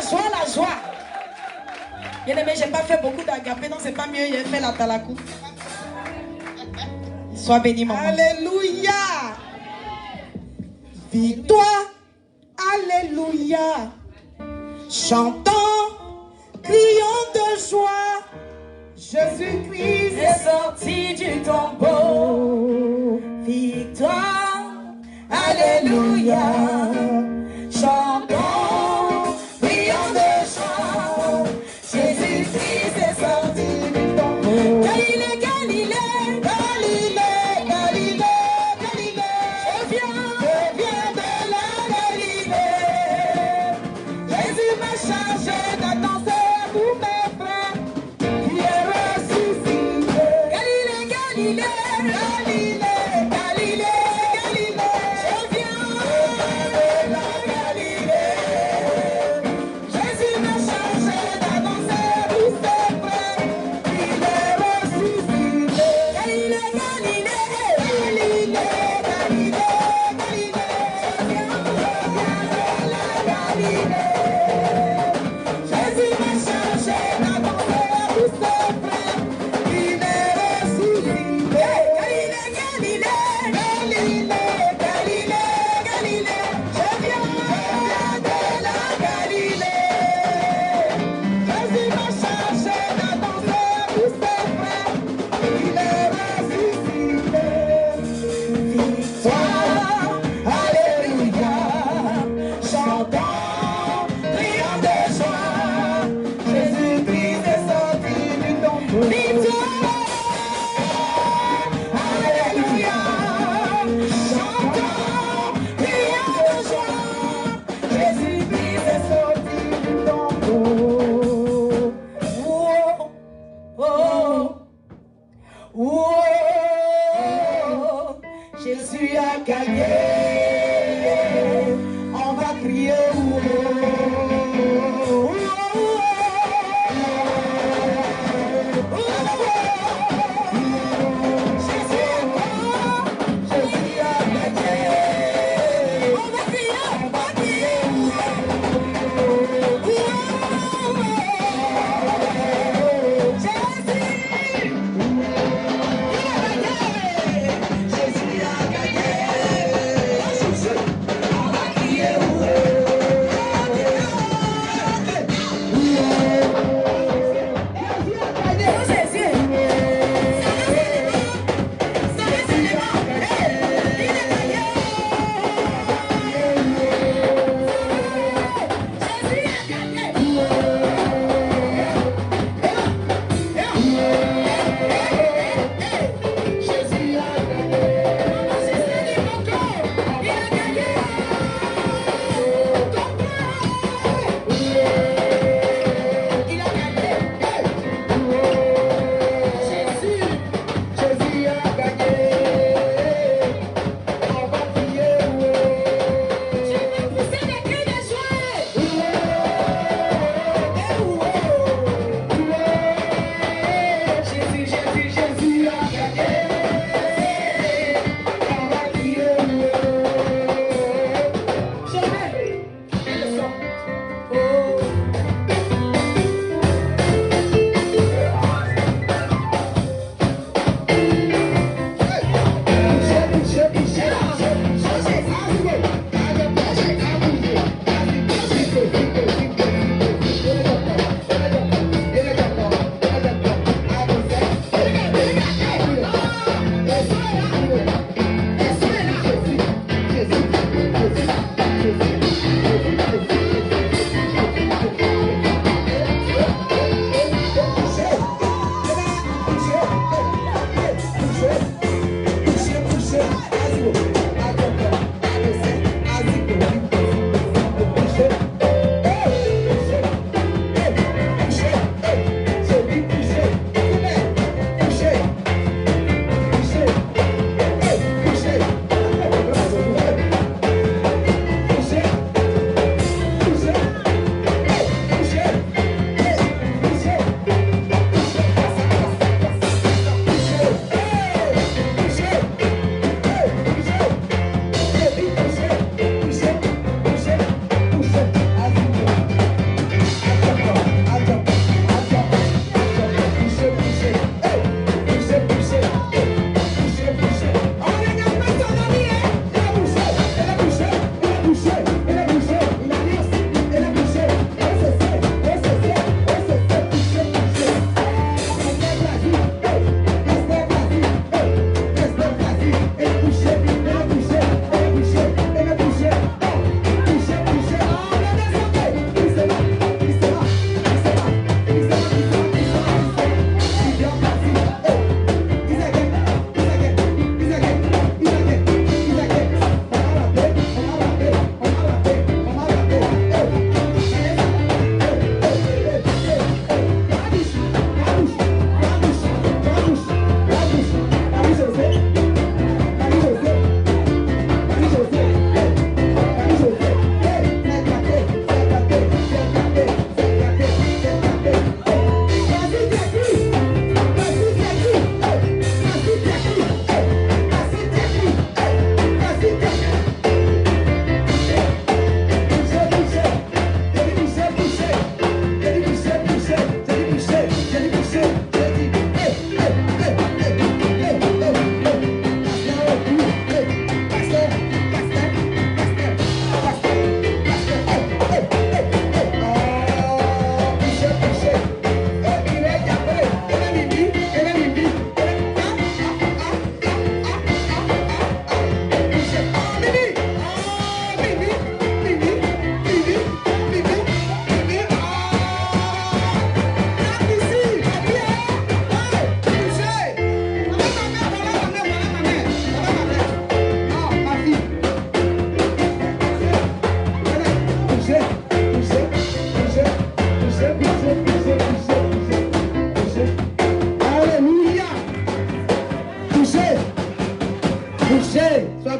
joie, la joie. Bien aimé, j'ai pas fait beaucoup d'agapé, donc c'est pas mieux, j'ai fait la talakou. Sois béni, maman. Alléluia. Victoire. Alléluia. Chantons, crions de joie. Jésus-Christ est sorti du tombeau. Victoire. Alléluia. Chantons, crions de joie. Jésus-Christ est sorti du tombeau. Galilée, Galilée, Galilée, Galilée, Galilée. Je viens de la Galilée. Jésus m'a chargé d'annoncer à tous mes frères qu'il est ressuscité. Galilée, Galilée, Galilée, Galilée, Galilée. Je viens de la Galilée. Jésus m'a chargé d'annoncer à tous ses frères qu'il est ressuscité. Galilée, Galilée, Galilée, Galilée, Galilée. Je viens de la Galilée. Jésus m'a chargé d'annoncer à tous ses frères qu'il est ressuscité. Galilée, Galilée, Galilée, Galilée, Galilée. Je viens de la Galilée. Jésus m'a chargé d'annoncer à tous ses frères qu'il est ressuscité. Victoire, alléluia. Chantons, prions de joie. Jésus-Christ est sorti du tombeau. Victoire, alléluia. Chantons, prions de joie. Jésus-Christ est sorti du tombeau. Oh, oh, oh, Jésus a gagné. On va crier. Oh, oh, oh, oh, Jésus a gagné. On va crier. On va crier. Jésus a gagné.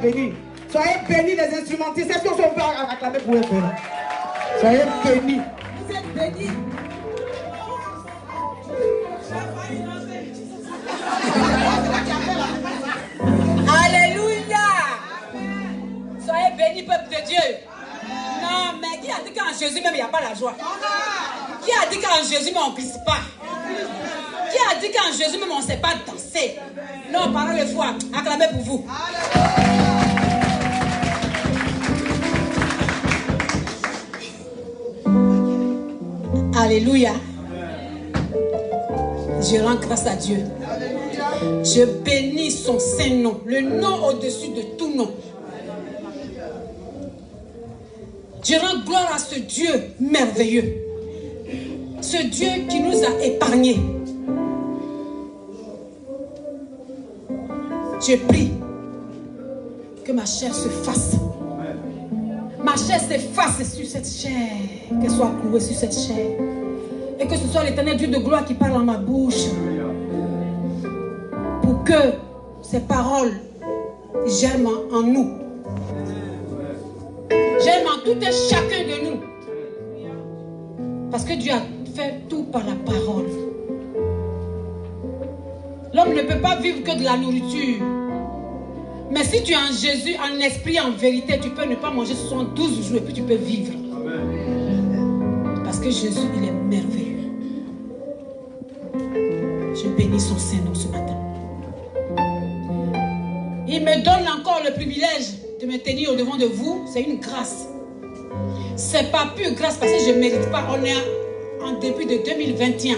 béni. Soyez bénis les instrumentistes. Est-ce qu'on peut acclamer pour eux? Soyez bénis. Vous êtes bénis. Alléluia. Soyez bénis, peuple de Dieu. Non, mais qui a dit qu'en Jésus même il n'y a pas la joie? Qui a dit qu'en Jésus même on ne glisse pas? Qui a dit qu'en Jésus même on ne sait pas danser? Non, parole de foi, acclamez pour vous. Alléluia. Je rends grâce à Dieu. Je bénis son saint nom, le nom au-dessus de tout nom. Je rends gloire à ce Dieu merveilleux. Ce Dieu qui nous a épargnés. Je prie que ma chair se fasse. Ma chair s'efface sur cette chair. Qu'elle soit clouée sur cette chair. Et que ce soit l'Éternel Dieu de gloire qui parle en ma bouche. Pour que ces paroles germent en nous. Germent en tout et chacun de nous. Parce que Dieu a fait tout par la parole. L'homme ne peut pas vivre que de la nourriture. Mais si tu es en Jésus, en esprit, en vérité, tu peux ne pas manger 72 jours et puis tu peux vivre. Parce que Jésus, il est merveilleux. Je bénis son Saint-Nom ce matin. Il me donne encore le privilège de me tenir au devant de vous. C'est une grâce. C'est pas pure grâce parce que je ne mérite pas. On est en début de 2021.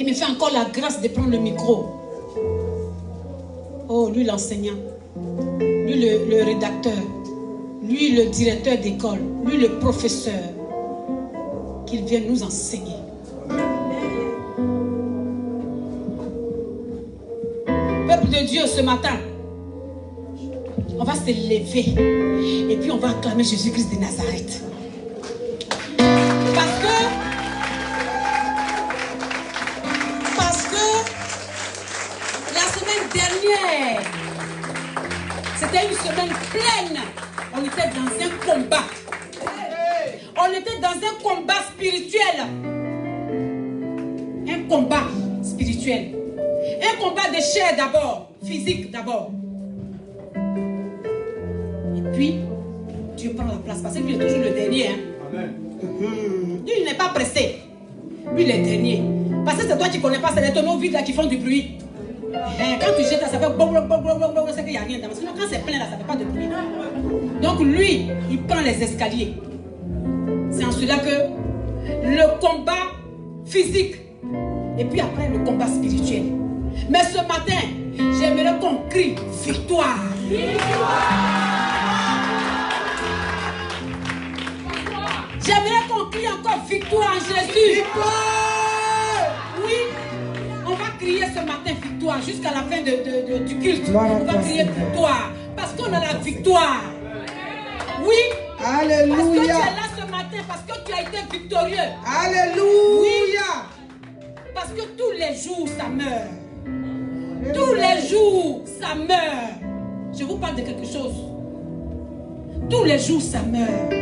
Il me fait encore la grâce de prendre le micro. Oh, lui l'enseignant, lui le rédacteur, lui le directeur d'école, lui le professeur, qu'il vienne nous enseigner. Peuple de Dieu, ce matin, on va se lever et puis on va acclamer Jésus-Christ de Nazareth. Parce que la semaine dernière, c'était une semaine pleine. On était dans un combat. On était dans un combat spirituel. Un combat spirituel. Un combat de chair d'abord, physique d'abord. Et puis, Dieu prend la place. Parce que lui est toujours le dernier. Hein. Lui, il n'est pas pressé. Lui, il est dernier. Parce que c'est toi qui ne connais pas, c'est les tonneaux vides là qui font du bruit. Quand tu jettes là, ça fait bon, c'est qu'il n'y a rien. Sinon, quand c'est plein là, ça ne fait pas de bruit. Donc lui, il prend les escaliers. C'est en cela que le combat physique et puis après le combat spirituel. Mais ce matin, j'aimerais qu'on crie victoire. J'aimerais qu'on crie encore victoire en Jésus. Victoire! Oui, on va crier ce matin victoire jusqu'à la fin du culte. On va crier victoire parce qu'on a la victoire. Oui. Alléluia. Parce que tu es là ce matin, parce que tu as été victorieux. Alléluia. Oui. Parce que tous les jours, ça meurt. Tous les jours, ça meurt. Je vous parle de quelque chose. Tous les jours, ça meurt.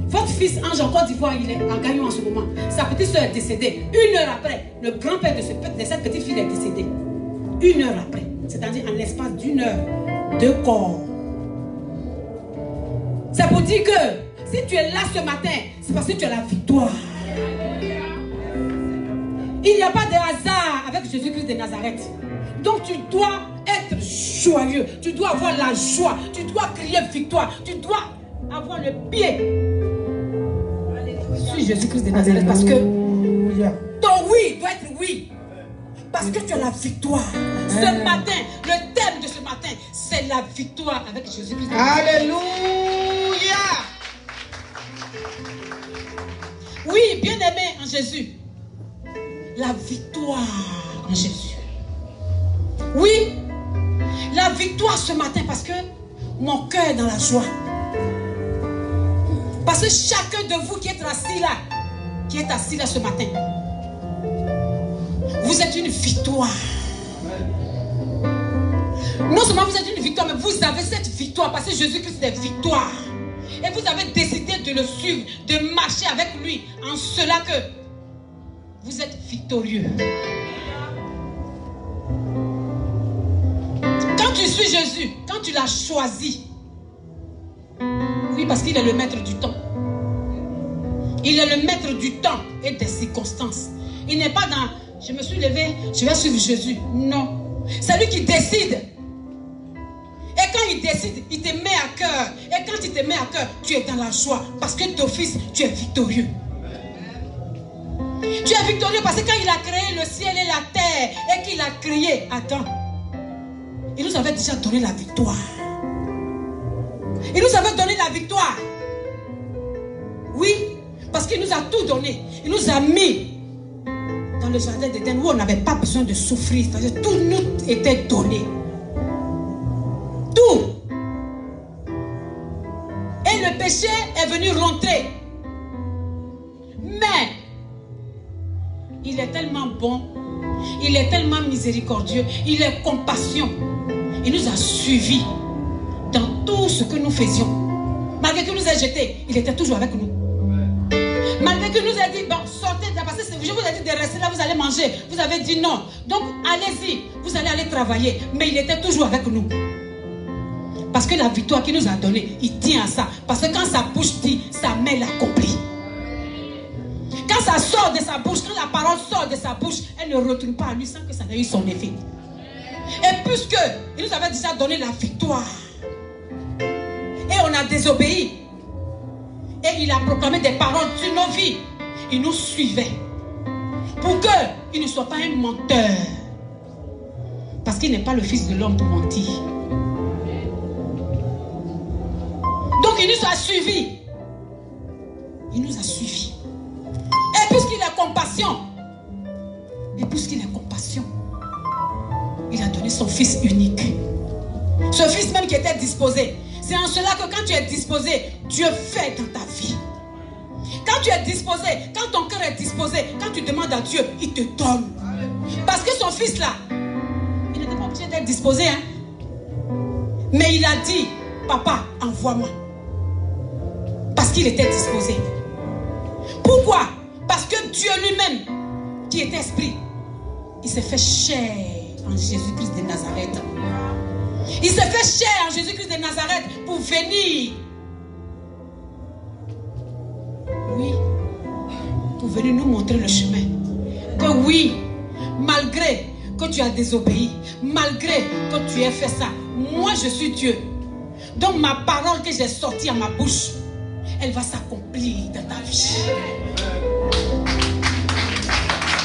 Votre fils Ange en Côte d'Ivoire, il est en Gagnon en ce moment. Sa petite soeur est décédée. 1 heure après, le grand-père de cette petite fille est décédé. 1 heure après. C'est-à-dire en l'espace d'1 heure, 2 corps. C'est pour dire que si tu es là ce matin, c'est parce que tu as la victoire. Il n'y a pas de hasard avec Jésus-Christ de Nazareth. Donc tu dois être joyeux. Tu dois avoir la joie. Tu dois crier victoire. Tu dois avoir le pied sur Jésus-Christ de Nazareth. Parce que ton oui doit être oui. Parce que tu as la victoire. Ce matin, le thème de ce matin, c'est la victoire avec Jésus-Christ de Nazareth. Alléluia. Oui, bien-aimé en Jésus. La victoire en Jésus. Oui, la victoire ce matin parce que mon cœur est dans la joie. Parce que chacun de vous qui est assis là ce matin, vous êtes une victoire. Non seulement vous êtes une victoire, mais vous avez cette victoire parce que Jésus-Christ est victoire. Et vous avez décidé de le suivre, de marcher avec lui, en cela que vous êtes victorieux. Quand tu suis Jésus, quand tu l'as choisi, oui, parce qu'il est le maître du temps. Il est le maître du temps et des circonstances. Il n'est pas dans, je me suis levé, je vais suivre Jésus. Non. C'est lui qui décide. Et quand il décide, il te met à cœur. Et quand il te met à cœur, tu es dans la joie. Parce que d'office, tu es victorieux. Tu es victorieux parce que quand il a créé le ciel et la terre, et qu'il a créé Adam, il nous avait déjà donné la victoire. Il nous avait donné la victoire. Oui, parce qu'il nous a tout donné. Il nous a mis dans le jardin d'Éden où on n'avait pas besoin de souffrir. C'est-à-dire tout nous était donné. Tout. Et le péché est venu rentrer. Mais il est tellement bon. Il est tellement miséricordieux. Il est compassion. Il nous a suivis dans tout ce que nous faisions. Malgré qu'il nous ait jetés, il était toujours avec nous. Malgré qu'il nous ait dit, bon, sortez de là, parce que je vous ai dit de rester là, vous allez manger. Vous avez dit non. Donc, allez-y, vous allez aller travailler. Mais il était toujours avec nous. Parce que la victoire qu'il nous a donnée, il tient à ça. Parce que quand sa bouche dit, sa main l'accomplit. Quand ça sort de sa bouche, quand la parole sort de sa bouche, elle ne retourne pas à lui sans que ça ait eu son effet. Et puisque il nous avait déjà donné la victoire, et on a désobéi, et il a proclamé des paroles sur nos vies, il nous suivait pour qu'il ne soit pas un menteur, parce qu'il n'est pas le fils de l'homme pour mentir. Donc il nous a suivis. Il nous a suivis. Et puisqu'il a compassion, il a donné son fils unique. Ce fils même qui était disposé. C'est en cela que quand tu es disposé, Dieu fait dans ta vie. Quand tu es disposé, quand ton cœur est disposé, quand tu demandes à Dieu, il te donne. Parce que son fils là, il n'était pas obligé d'être disposé, hein. Mais il a dit, papa, envoie-moi. Parce qu'il était disposé. Pourquoi? Parce que Dieu lui-même, qui est esprit, il s'est fait chair en Jésus-Christ de Nazareth. Il s'est fait chair en Jésus-Christ de Nazareth pour venir. Oui, pour venir nous montrer le chemin. Que oui, malgré que tu as désobéi, malgré que tu aies fait ça, moi je suis Dieu. Donc ma parole que j'ai sortie à ma bouche, elle va s'accomplir dans ta vie.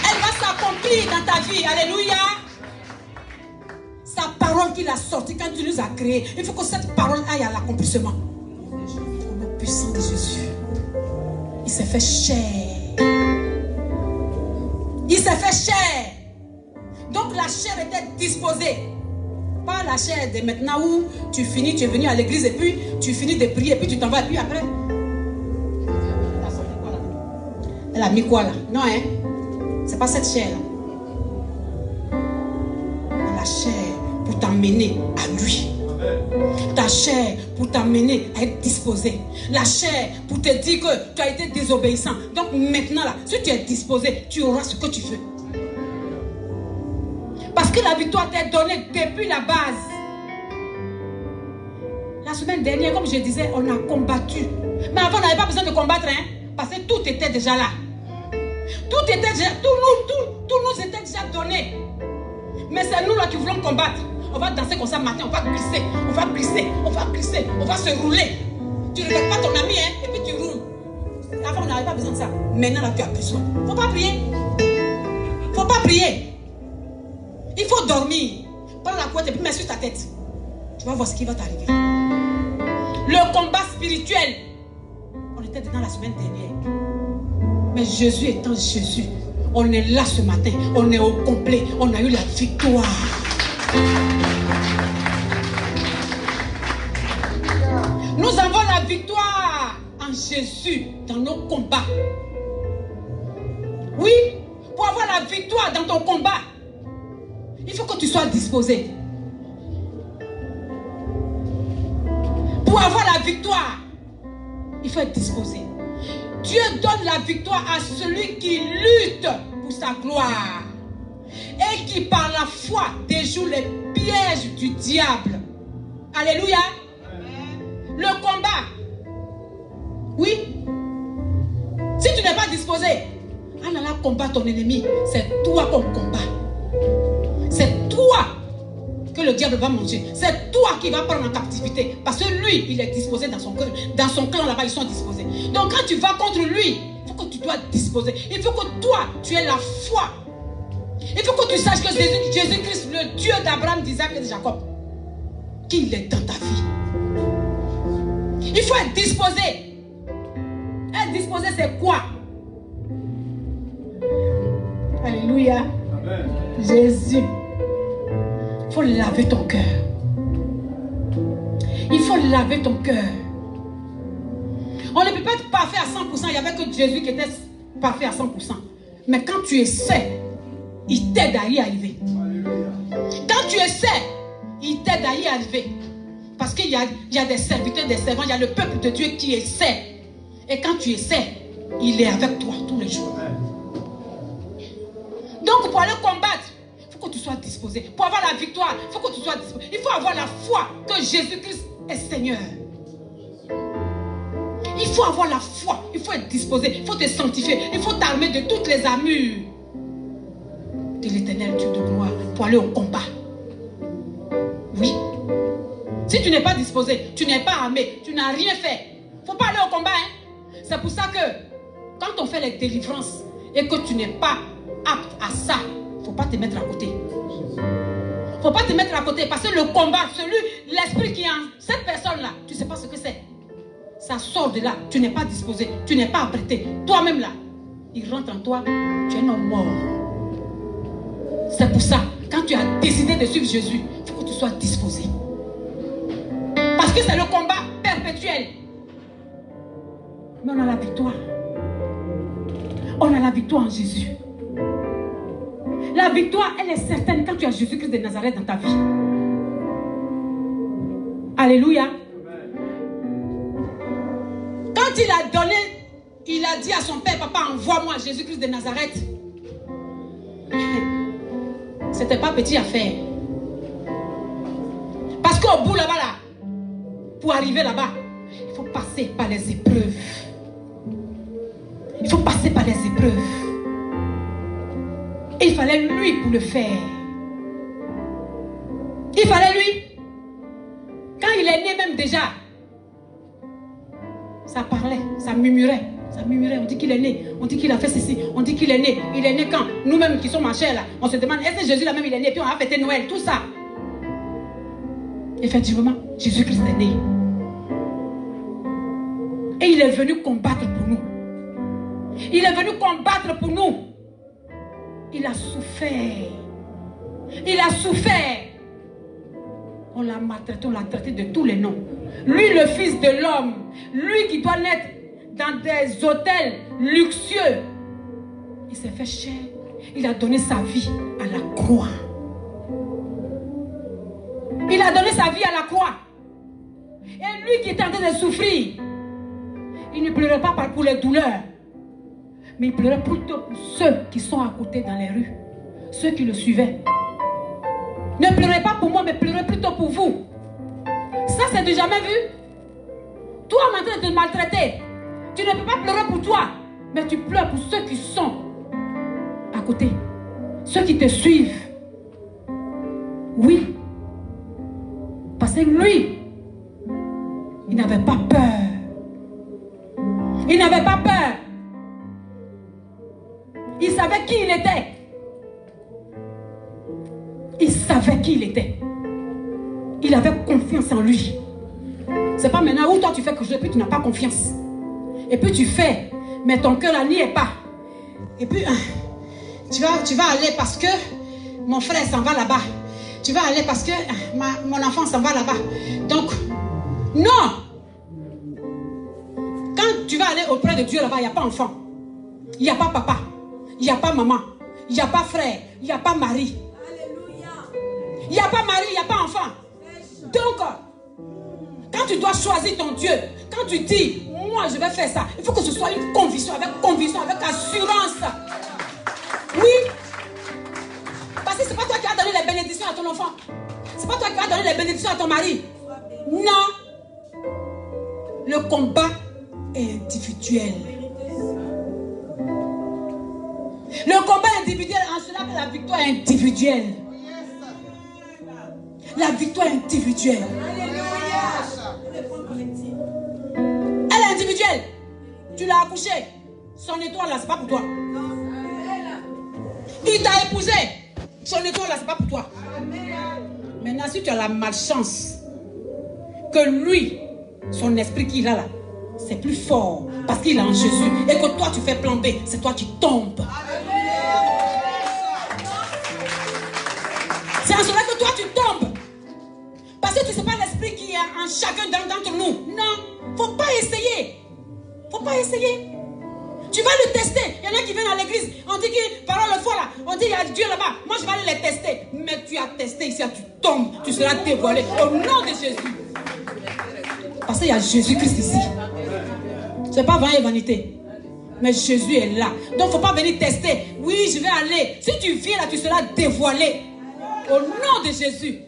Elle va s'accomplir dans ta vie. Alléluia. Sa parole qu'il a sortie quand tu nous as créés, il faut que cette parole aille à l'accomplissement. Au nom puissant de Jésus. Il s'est fait chair. Il s'est fait chair. Donc la chair était disposée. Pas la chair de maintenant où tu finis, tu es venu à l'église et puis tu finis de prier et puis tu t'en vas et puis après. Elle a mis quoi là? Non, hein? C'est pas cette chair là. La chair pour t'emmener à lui. Ta chair pour t'amener à être disposé. La chair pour te dire que tu as été désobéissant. Donc maintenant là, si tu es disposé, tu auras ce que tu veux. Parce que la victoire t'est donnée depuis la base. La semaine dernière, comme je disais, on a combattu. Mais avant, on n'avait pas besoin de combattre, hein? Parce que tout était déjà là. Tout était déjà, tout nous était déjà donné. Mais c'est nous là qui voulons combattre. On va danser comme ça matin, on va glisser, on va glisser, on va glisser, on va se rouler. Tu ne regardes pas ton ami, hein, et puis tu roules. Avant, on n'avait pas besoin de ça. Maintenant, là, tu as besoin. Il ne faut pas prier. Il ne faut pas prier. Il faut dormir. Prends la couette et puis mets sur ta tête. Tu vas voir ce qui va t'arriver. Le combat spirituel. On était dedans la semaine dernière. Mais Jésus étant Jésus, on est là ce matin. On est au complet. On a eu la victoire. Nous avons la victoire en Jésus dans nos combats. Oui, pour avoir la victoire dans ton combat, il faut que tu sois disposé. Pour avoir la victoire, il faut être disposé. Dieu donne la victoire à celui qui lutte pour sa gloire et qui par la foi déjoue les pièges du diable. Alléluia. Le combat. Oui. Si tu n'es pas disposé, Allah combat ton ennemi. C'est toi qu'on combat. C'est toi que le diable va manger. C'est toi qui vas prendre en captivité. Parce que lui, il est disposé dans son cœur. Dans son clan là-bas, ils sont disposés. Donc quand tu vas contre lui, il faut que tu dois disposer. Il faut que toi, tu aies la foi. Il faut que tu saches que Jésus-Christ, le Dieu d'Abraham, d'Isaac et de Jacob, qu'il est dans ta vie. Il faut être disposé. Être disposé, c'est quoi? Alléluia. Amen. Jésus. Il faut laver ton cœur. Il faut laver ton cœur. On ne peut pas être parfait à 100%. Il n'y avait que Jésus qui était parfait à 100%. Mais quand tu essaies, il t'aide à y arriver. Quand tu essaies, il t'aide à y arriver. Parce qu'il y a des serviteurs, des servants, il y a le peuple de Dieu qui essaie. Et quand tu essaies, il est avec toi tous les jours. Donc pour aller combattre, il faut que tu sois disposé. Pour avoir la victoire, il faut que tu sois disposé. Il faut avoir la foi que Jésus-Christ est Seigneur. Il faut avoir la foi. Il faut être disposé. Il faut te sanctifier. Il faut t'armer de toutes les armures de l'Éternel Dieu de gloire pour aller au combat. Oui. Si tu n'es pas disposé, tu n'es pas armé, tu n'as rien fait, il ne faut pas aller au combat. Hein? C'est pour ça que quand on fait les délivrances et que tu n'es pas apte à ça, il ne faut pas te mettre à côté. Il ne faut pas te mettre à côté parce que le combat, l'esprit qui est en cette personne-là, tu ne sais pas ce que c'est. Ça sort de là, tu n'es pas disposé, tu n'es pas apprêté. Toi-même là, il rentre en toi, tu es un homme mort. C'est pour ça, quand tu as décidé de suivre Jésus, il faut que tu sois disposé. Parce que c'est le combat perpétuel. Mais on a la victoire. On a la victoire en Jésus. La victoire, elle est certaine quand tu as Jésus-Christ de Nazareth dans ta vie. Alléluia. Quand il a donné, il a dit à son père, papa, envoie-moi Jésus-Christ de Nazareth. C'était pas petit à faire. Parce qu'au bout là-bas, là, pour arriver là-bas, il faut passer par les épreuves. Il faut passer par les épreuves. Et il fallait lui pour le faire. Il fallait lui. Quand il est né même déjà, ça parlait, ça murmurait. Ça murmurait, on dit qu'il est né, on dit qu'il a fait ceci, on dit qu'il est né. Il est né quand? Nous-mêmes qui sommes en chair là, on se demande, est-ce que Jésus là même il est né? Puis on a fêté Noël, tout ça. Effectivement, Jésus-Christ est né. Et il est venu combattre pour nous. Il est venu combattre pour nous. Il a souffert. Il a souffert. On l'a maltraité, on l'a traité de tous les noms. Lui, le Fils de l'homme, lui qui doit naître dans des hôtels luxueux, il s'est fait chair. Il a donné sa vie à la croix. Il a donné sa vie à la croix. Et lui qui était en train de souffrir, il ne pleurait pas pour les douleurs, mais il pleurait plutôt pour ceux qui sont à côté dans les rues, ceux qui le suivaient. Ne pleurez pas pour moi, mais pleurez plutôt pour vous. Ça, c'est du jamais vu. Toi, on est en train de te maltraiter. Tu ne peux pas pleurer pour toi, mais tu pleures pour ceux qui sont à côté, ceux qui te suivent. Oui. Parce que lui, il n'avait pas peur. Il n'avait pas peur. Il savait qui il était. Il savait qui il était. Il avait confiance en lui. C'est pas maintenant où toi tu fais quelque chose et puis tu n'as pas confiance. Et puis tu fais, mais ton cœur n'y est pas. Et puis tu vas aller parce que mon frère s'en va là-bas. Tu vas aller parce que mon enfant s'en va là-bas. Donc, non. Quand tu vas aller auprès de Dieu là-bas, il n'y a pas enfant. Il n'y a pas papa. Il n'y a pas maman. Il n'y a pas frère. Il n'y a pas mari. Il n'y a pas mari, il n'y a pas enfant. Donc, quand Quand tu dois choisir ton Dieu, quand tu dis, moi je vais faire ça, il faut que ce soit une conviction, avec assurance. Oui. Parce que ce n'est pas toi qui as donné les bénédictions à ton enfant. Ce n'est pas toi qui as donné les bénédictions à ton mari. Non. Le combat est individuel. Le combat est individuel, en cela que la victoire est individuelle. La victoire est individuelle. Elle est individuelle. Tu l'as accouchée. Son étoile là, c'est pas pour toi. Il t'a épousé. Son étoile là, c'est pas pour toi. Maintenant, si tu as la malchance que lui, son esprit qu'il a là, c'est plus fort parce qu'il est en Jésus et que toi tu fais plan B, c'est toi qui tombes. C'est en cela que toi tu tombes. Parce que tu ne sais pas l'esprit qui est en chacun d'entre nous. Non, faut pas essayer. Faut pas essayer. Tu vas le tester. Il y en a qui viennent à l'église. On dit que parole de foi là. On dit il y a Dieu là-bas. Moi je vais aller les tester. Mais tu as testé ici, tu tombes. Tu seras dévoilé au nom de Jésus. Parce qu'il y a Jésus-Christ ici. Ce n'est pas vain et vanité. Mais Jésus est là. Donc il ne faut pas venir tester. Oui, je vais aller. Si tu viens là, tu seras dévoilé. Au nom de Jésus.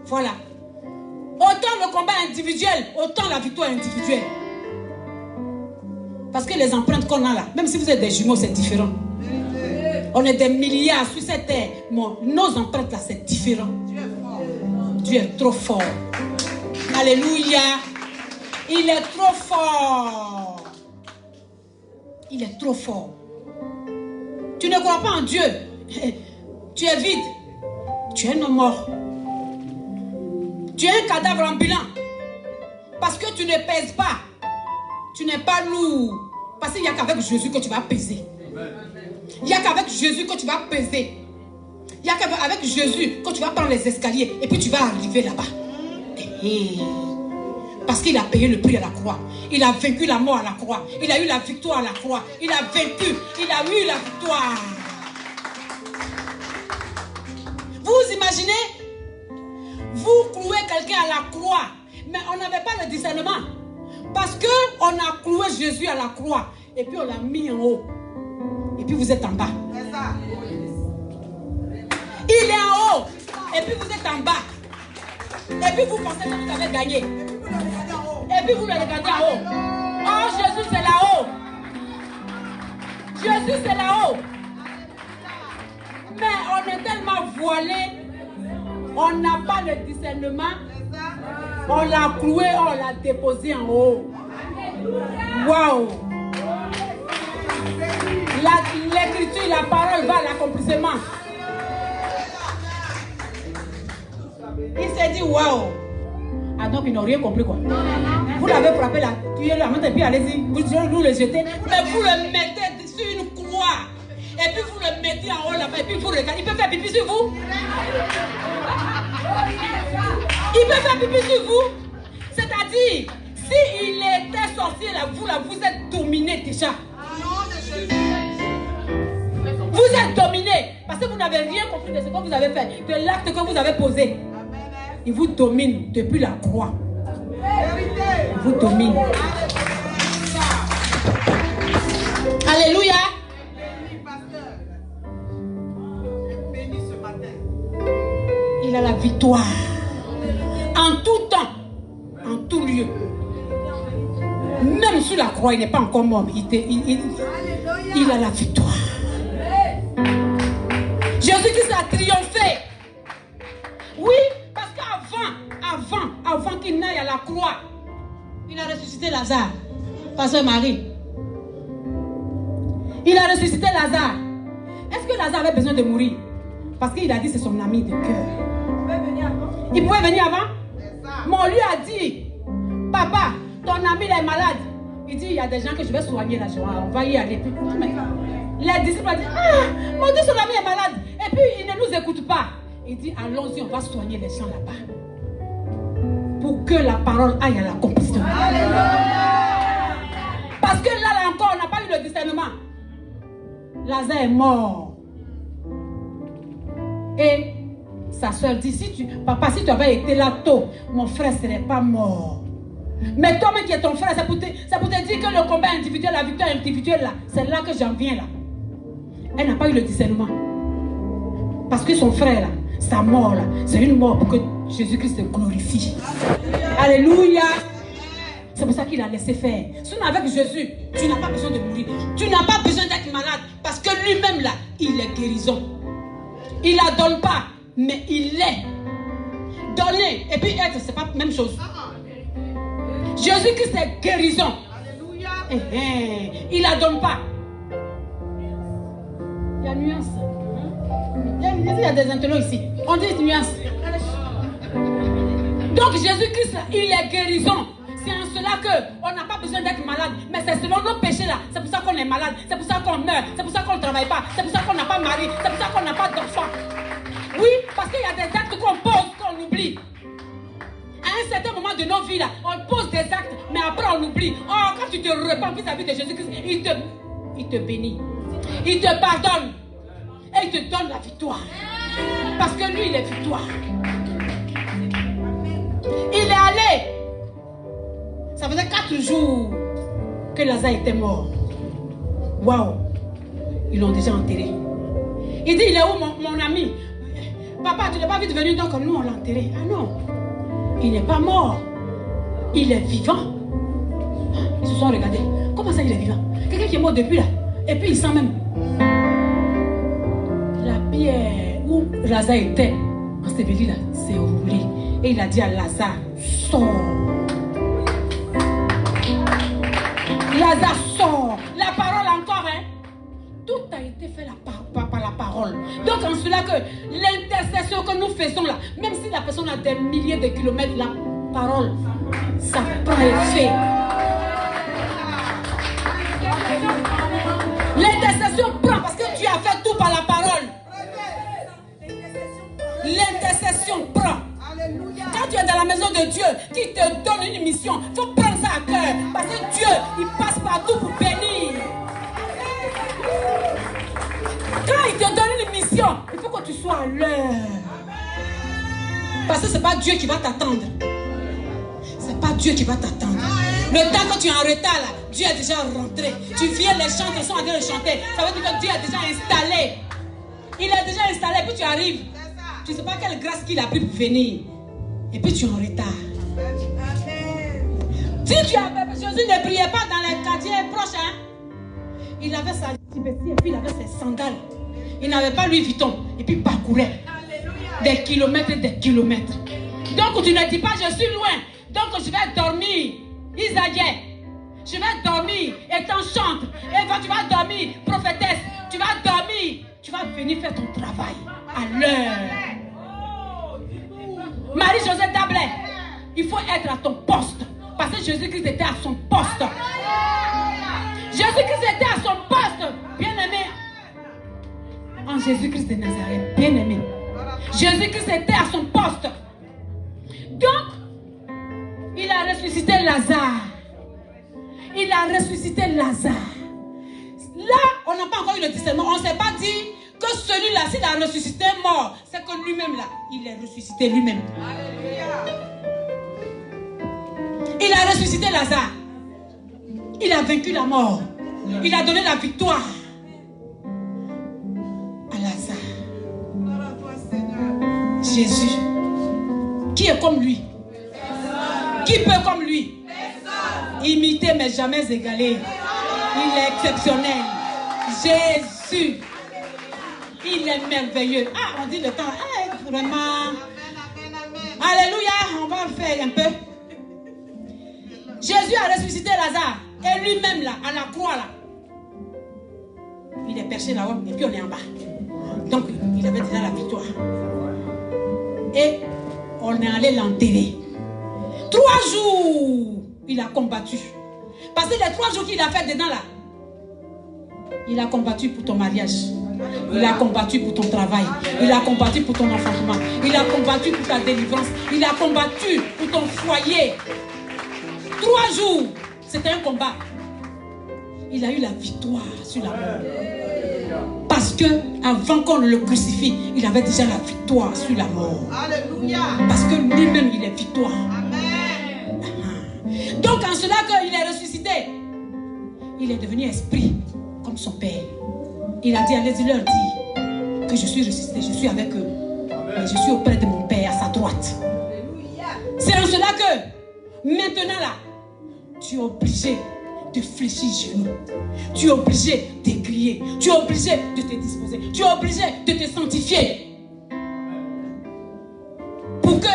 Voilà. Autant le combat est individuel, autant la victoire est individuelle. Parce que les empreintes qu'on a là, même si vous êtes des jumeaux, c'est différent. On est des milliards sur cette terre. Bon, nos empreintes là, c'est différent. Dieu est trop fort. Alléluia. Il est trop fort. Il est trop fort. Tu ne crois pas en Dieu. Tu es vide. Tu es un homme mort. Tu es un cadavre ambulant. Parce que tu ne pèses pas. Tu n'es pas lourd. Parce qu'il n'y a qu'avec Jésus que tu vas peser. Il n'y a qu'avec Jésus que tu vas peser. Il n'y a qu'avec Jésus que tu vas prendre les escaliers. Et puis tu vas arriver là-bas. Parce qu'il a payé le prix à la croix. Il a vaincu la mort à la croix. Il a eu la victoire à la croix. Il a vaincu. Il a eu la victoire. Vous imaginez? Vous clouez quelqu'un à la croix. Mais on n'avait pas le discernement. Parce qu'on a cloué Jésus à la croix. Et puis on l'a mis en haut. Et puis vous êtes en bas. Il est en haut. Et puis vous êtes en bas. Et puis vous pensez que vous avez gagné. Et puis vous le regardez en haut. Oh, Jésus c'est là-haut. Jésus c'est là-haut. Mais on est tellement voilé. On n'a pas le discernement. On l'a cloué, on l'a déposé en haut. Waouh! L'écriture, la parole va à l'accomplissement. Il s'est dit waouh! Ah donc ils n'ont rien compris quoi. Vous l'avez frappé là, tuez le amant et puis allez-y, vous le jetez. Mais vous le mettez sur une croix. Et puis vous le mettez en haut là-bas et puis vous regardez. Il peut faire pipi sur vous? Il peut faire pipi sur vous. C'est-à-dire, s'il était sorcier là, vous êtes dominé déjà. Vous êtes dominé. Parce que vous n'avez rien compris de ce que vous avez fait. De l'acte que vous avez posé. Il vous domine depuis la croix. Il vous domine. Alléluia. Il a la victoire. En tout temps, en tout lieu. Même sur la croix, il n'est pas encore mort. Il a la victoire. Jésus-Christ a triomphé. Oui, parce qu'avant qu'il n'aille à la croix, il a ressuscité Lazare. Pasteur Marie. Il a ressuscité Lazare. Est-ce que Lazare avait besoin de mourir? Parce qu'il a dit que c'est son ami de cœur. Il pouvait venir avant? Mais on lui a dit, papa, ton ami est malade. Il dit, il y a des gens que je vais soigner là, on va y aller. Les disciples ont dit, ah, mon Dieu, son ami est malade. Et puis, il ne nous écoute pas. Il dit, allons-y, on va soigner les gens là-bas. Pour que la parole aille à l'accomplissement. Parce que là encore, on n'a pas eu le discernement. Lazare est mort. Et sa soeur dit, papa, si tu avais été là tôt, mon frère ne serait pas mort. Mais toi-même qui est ton frère, ça peut te dire que le combat individuel, la victoire individuelle, là, c'est là que j'en viens là. Elle n'a pas eu le discernement. Parce que son frère, là, sa mort, là, c'est une mort pour que Jésus-Christ se glorifie. Alléluia. C'est pour ça qu'il a laissé faire. Sinon, avec Jésus, tu n'as pas besoin de mourir. Tu n'as pas besoin d'être malade. Parce que lui-même, là, il est guérison. Il ne la donne pas, mais il est. Donner et puis être, c'est pas la même chose. Jésus-Christ est guérison. Il ne la donne pas. Il y a nuance. Il y a des intellos ici. On dit nuance. Donc Jésus-Christ, il est guérison. C'est en cela qu'on n'a pas besoin d'être malade. Mais c'est selon nos péchés là. C'est pour ça qu'on est malade. C'est pour ça qu'on meurt. C'est pour ça qu'on ne travaille pas. C'est pour ça qu'on n'a pas de mari. C'est pour ça qu'on n'a pas d'enfant. Oui, parce qu'il y a des actes qu'on pose, qu'on oublie. À un certain moment de nos vies là, on pose des actes, mais après on oublie. Oh, quand tu te repens vis-à-vis de Jésus-Christ, il te bénit. Il te pardonne. Et il te donne la victoire. Parce que lui, il est victoire. Il est allé. Ça faisait 4 jours que Lazare était mort. Waouh. Ils l'ont déjà enterré. Il dit, il est où mon ami? Papa, tu n'es pas vite venu, donc nous on l'a enterré. Ah non. Il n'est pas mort. Il est vivant. Ils se sont regardés. Comment ça il est vivant? Quelqu'un qui est mort depuis là. Et puis il sent même. La pierre où Lazare était enseveli là, s'est roulée. Et il a dit à Lazare, sors. Lazare sort. La parole encore, hein. Tout a été fait par la parole. Donc en cela que l'intercession que nous faisons là, même si la personne a des milliers de kilomètres, la parole, ça prend effet. L'intercession prend parce que tu as fait tout par la parole. L'intercession prend. Quand tu es dans la maison de Dieu, qui te donne une mission, il faut prendre ça à cœur. Parce que Dieu, il passe partout pour bénir. Quand il te donne une mission, il faut que tu sois à l'heure. Parce que ce n'est pas Dieu qui va t'attendre. Ce n'est pas Dieu qui va t'attendre. Le temps que tu es en retard, là, Dieu est déjà rentré. Tu viens, les chanteurs sont en train de chanter. Ça veut dire que Dieu est déjà installé. Il est déjà installé, puis tu arrives. Tu ne sais pas quelle grâce qu'il a pris pour venir. Et puis tu es en retard. Si tu avais, Jésus ne priait pas dans les quartiers proches, hein? Il avait sa liberté et puis il avait ses sandales. Il n'avait pas Louis Vuitton. Et puis il parcourait des kilomètres et des kilomètres. Donc tu ne dis pas je suis loin. Donc je vais dormir. Isaïe, je vais dormir. Et t'en chante. Et tu vas dormir. Prophétesse, tu vas dormir. Tu vas venir faire ton travail à l'heure. Marie-Josée Dablé, il faut être à ton poste. Parce que Jésus-Christ était à son poste. Jésus-Christ était à son poste. Bien-aimé. En Jésus-Christ de Nazareth. Bien-aimé. Jésus-Christ était à son poste. Donc, il a ressuscité Lazare. Il a ressuscité Lazare. Là, on n'a pas encore eu le discernement. On ne s'est pas dit que celui-là, s'il a ressuscité mort, c'est que lui-même là, il est ressuscité lui-même. Il a ressuscité Lazare. Il a vaincu la mort. Il a donné la victoire à Lazare. Jésus, qui est comme lui? Qui peut comme lui? Imiter mais jamais égaler. Il est exceptionnel. Jésus, il est merveilleux. Ah, on dit le temps. Vraiment. Alléluia. On va faire un peu. Jésus a ressuscité Lazare. Et lui-même là, à la croix là, il est perché là-haut et puis on est en bas. Donc il avait déjà la victoire. Et on est allé l'enterrer. 3 jours, il a combattu. Parce que les 3 jours qu'il a fait dedans là, il a combattu pour ton mariage. Il a combattu pour ton travail. Il a combattu pour ton enfantement. Il a combattu pour ta délivrance. Il a combattu pour ton foyer. 3 jours, c'était un combat. Il a eu la victoire sur la mort. Parce que avant qu'on le crucifie, il avait déjà la victoire sur la mort. Alléluia. Parce que lui-même, il est victoire. Amen. Donc en cela qu'il est ressuscité, il est devenu esprit comme son Père. Il a dit, allez-y leur dire que je suis ressuscité, je suis avec eux. Et je suis auprès de mon Père à sa droite. C'est en cela que maintenant là, tu es obligé de fléchir genoux. Tu es obligé de crier. Tu es obligé de te disposer. Tu es obligé de te sanctifier. Pour que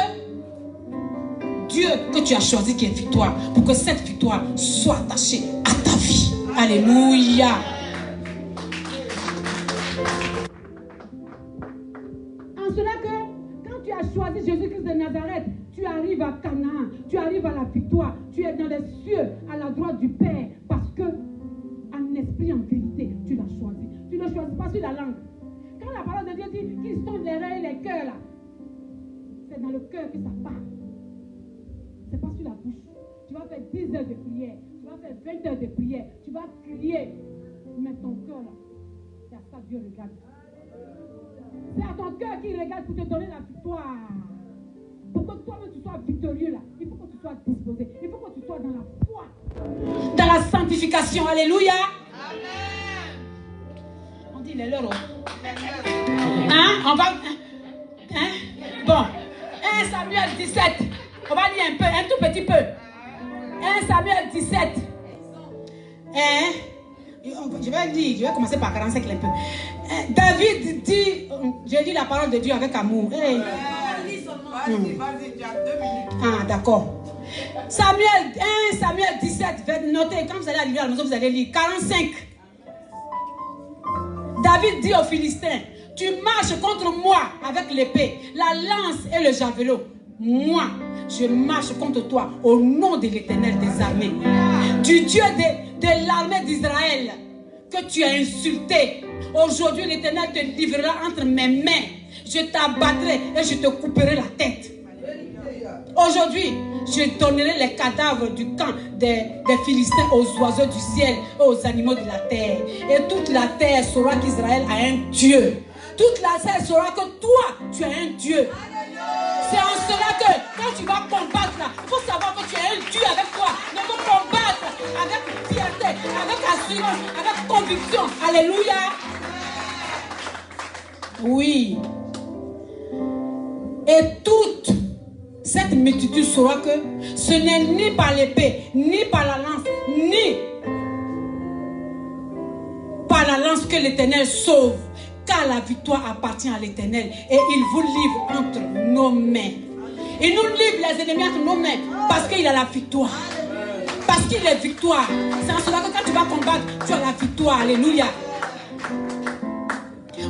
Dieu que tu as choisi qui est victoire, pour que cette victoire soit attachée à ta vie. Alléluia. En cela que quand tu as choisi Jésus-Christ de Nazareth, tu arrives à Canaan, tu arrives à la victoire, tu es dans les cieux, à la droite du Père, parce que en esprit, en vérité, tu l'as choisi. Tu ne choisis pas sur la langue. Quand la parole de Dieu dit qu'ils sont les reins et les cœurs là, c'est dans le cœur que ça part. C'est pas sur la bouche. Tu vas faire 10 heures de prière, tu vas faire 20 heures de prière, tu vas crier, mais ton cœur là, c'est à ça que Dieu regarde. C'est à ton cœur qu'il regarde pour te donner la victoire. Pour que toi-même tu sois victorieux là, il faut que tu sois disposé. Il faut que tu sois dans la foi, dans la sanctification. Alléluia. Amen. On dit les leurs. Hein? On va. Hein? Bon. 1 Samuel 17. On va lire un peu, un tout petit peu. 1 Samuel 17. Hein? Je vais lire, je vais commencer par 45 un peu. David dit, j'ai lu la parole de Dieu avec amour. Hey. Vas-y, tu as 2 minutes. Ah, d'accord. 1 Samuel 17, notez, quand vous allez arriver à la maison, vous allez lire 45. David dit aux Philistins, tu marches contre moi avec l'épée, la lance et le javelot. Moi, je marche contre toi au nom de l'Éternel des armées, du Dieu de l'armée d'Israël, que tu as insulté. Aujourd'hui, l'Éternel te livrera entre mes mains. Je t'abattrai et je te couperai la tête. Aujourd'hui, je donnerai les cadavres du camp des Philistins aux oiseaux du ciel et aux animaux de la terre. Et toute la terre saura qu'Israël a un Dieu. Toute la terre saura que toi, tu as un Dieu. C'est en cela que quand tu vas combattre là, il faut savoir que tu as un Dieu avec toi. Donc il faut combattre avec fierté, avec assurance, avec conviction. Alléluia. Oui. Et toute cette multitude saura que ce n'est ni par l'épée, ni par la lance, ni par la lance que l'Éternel sauve. Car la victoire appartient à l'Éternel et il vous livre entre nos mains. Il nous livre les ennemis entre nos mains parce qu'il a la victoire. Parce qu'il est victoire. C'est en cela que quand tu vas combattre, tu as la victoire. Alléluia.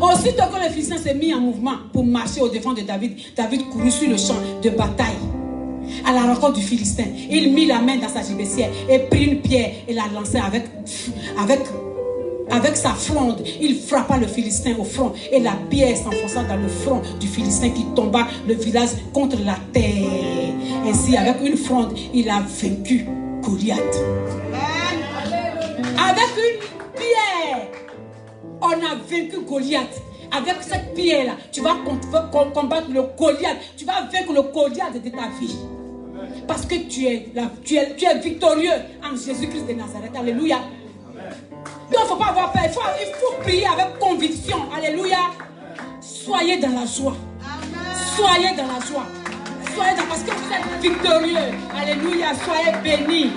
Aussitôt que le Philistin s'est mis en mouvement pour marcher au défense de David, David courut sur le champ de bataille à la rencontre du Philistin. Il mit la main dans sa gibecière et prit une pierre et la lança avec sa fronde. Il frappa le Philistin au front et la pierre s'enfonça dans le front du Philistin qui tomba le visage contre la terre. Ainsi, avec une fronde, il a vaincu Goliath. Avec une pierre, on a vaincu Goliath. Avec cette pierre-là, tu vas combattre le Goliath. Tu vas vaincre le Goliath de ta vie. Parce que tu es victorieux en Jésus-Christ de Nazareth. Alléluia. Donc il ne faut pas avoir peur. Il faut prier avec conviction. Alléluia. Soyez dans la joie. Soyez dans la joie. Soyez dans, parce que vous êtes victorieux. Alléluia. Soyez bénis.